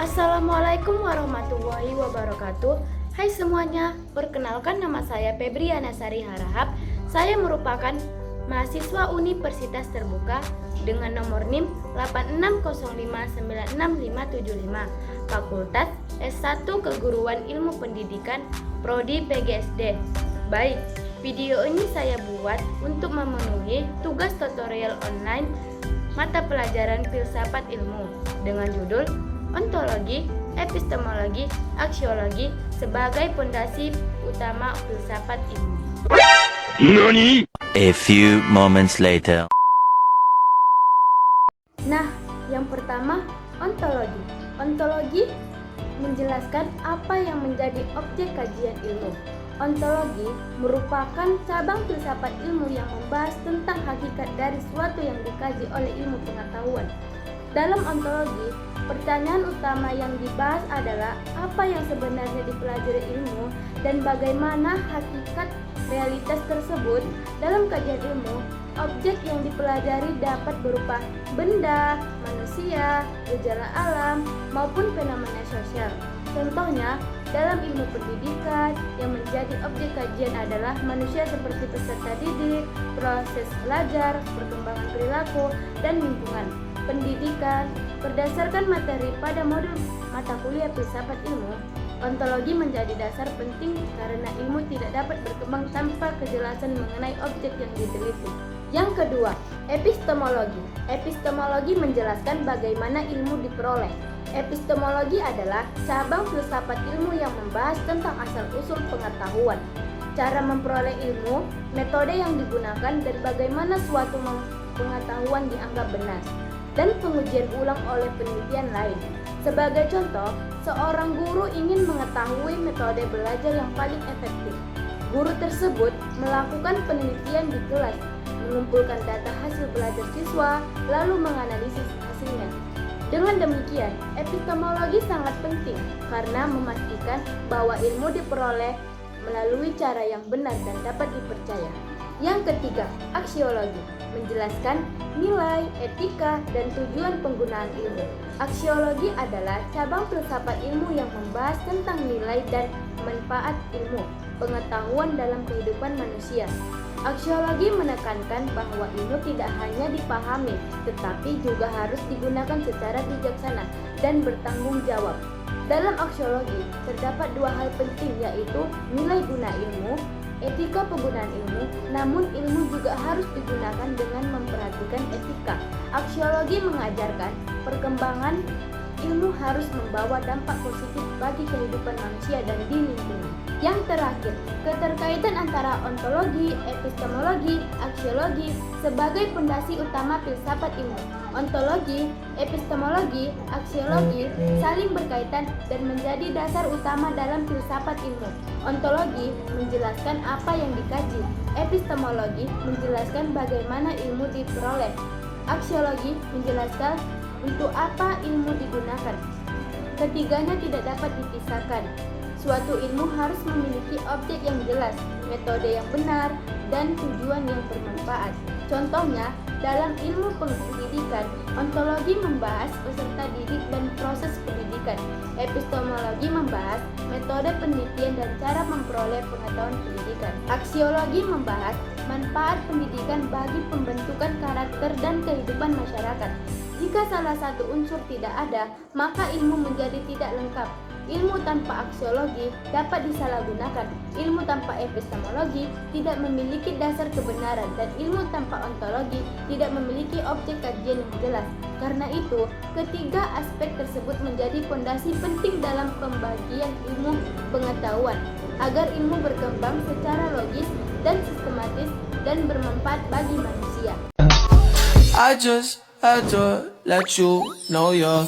Assalamualaikum warahmatullahi wabarakatuh. Hai semuanya, perkenalkan nama saya Febriana Sari Harahap. Saya merupakan mahasiswa Universitas Terbuka dengan nomor NIM 8605965575, Fakultas S1 Keguruan Ilmu Pendidikan, Prodi PGSD. Baik, video ini saya buat untuk memenuhi tugas tutorial online mata pelajaran filsafat ilmu dengan judul Ontologi, Epistemologi, Aksiologi sebagai pondasi utama filsafat ilmu. NANI? A few moments later. Nah, yang pertama, ontologi. Ontologi menjelaskan apa yang menjadi objek kajian ilmu. Ontologi merupakan cabang filsafat ilmu yang membahas tentang hakikat dari suatu yang dikaji oleh ilmu pengetahuan. Dalam ontologi, pertanyaan utama yang dibahas adalah apa yang sebenarnya dipelajari ilmu dan bagaimana hakikat realitas tersebut. Dalam kajian ilmu, objek yang dipelajari dapat berupa benda, manusia, gejala alam, maupun fenomena sosial. Contohnya, dalam ilmu pendidikan, yang menjadi objek kajian adalah manusia seperti peserta didik, proses belajar, perkembangan perilaku, dan lingkungan. Pendidikan, berdasarkan materi pada modul mata kuliah filsafat ilmu, ontologi menjadi dasar penting karena ilmu tidak dapat berkembang tanpa kejelasan mengenai objek yang diteliti. Yang kedua, epistemologi. Epistemologi menjelaskan bagaimana ilmu diperoleh. Epistemologi adalah cabang filsafat ilmu yang membahas tentang asal-usul pengetahuan, cara memperoleh ilmu, metode yang digunakan, dan bagaimana suatu pengetahuan dianggap benar, dan pengujian ulang oleh penelitian lain. Sebagai contoh, seorang guru ingin mengetahui metode belajar yang paling efektif. Guru tersebut melakukan penelitian di kelas, mengumpulkan data hasil belajar siswa, lalu menganalisis hasilnya. Dengan demikian, epistemologi sangat penting karena memastikan bahwa ilmu diperoleh melalui cara yang benar dan dapat dipercaya. Yang ketiga, aksiologi menjelaskan nilai, etika, dan tujuan penggunaan ilmu. Aksiologi adalah cabang filsafat ilmu yang membahas tentang nilai dan manfaat ilmu pengetahuan dalam kehidupan manusia. Aksiologi menekankan bahwa ilmu tidak hanya dipahami, tetapi juga harus digunakan secara bijaksana dan bertanggung jawab. Dalam aksiologi, terdapat dua hal penting, yaitu nilai guna ilmu, etika penggunaan ilmu, namun ilmu juga harus digunakan dengan memperhatikan etika. Aksiologi mengajarkan perkembangan ilmu harus membawa dampak positif bagi kehidupan manusia dan di lingkungan. Yang terakhir, keterkaitan antara ontologi, epistemologi, aksiologi sebagai pondasi utama filsafat ilmu. Ontologi, epistemologi, aksiologi saling berkaitan dan menjadi dasar utama dalam filsafat ilmu. Ontologi menjelaskan apa yang dikaji, epistemologi menjelaskan bagaimana ilmu diperoleh, aksiologi menjelaskan untuk apa ilmu digunakan. Ketiganya tidak dapat dipisahkan. Suatu ilmu harus memiliki objek yang jelas, metode yang benar, dan tujuan yang bermanfaat. Contohnya, dalam ilmu pendidikan, ontologi membahas peserta didik dan proses pendidikan. Epistemologi membahas metode penelitian dan cara memperoleh pengetahuan pendidikan. Aksiologi membahas manfaat pendidikan bagi pembentukan karakter dan kehidupan masyarakat. Jika salah satu unsur tidak ada, maka ilmu menjadi tidak lengkap. Ilmu tanpa aksiologi dapat disalahgunakan. Ilmu tanpa epistemologi tidak memiliki dasar kebenaran, dan ilmu tanpa ontologi tidak memiliki objek kajian yang jelas. Karena itu, ketiga aspek tersebut menjadi fondasi penting dalam pembagian ilmu pengetahuan agar ilmu berkembang secara logis dan sistematis dan bermanfaat bagi manusia. I just had to let you know you're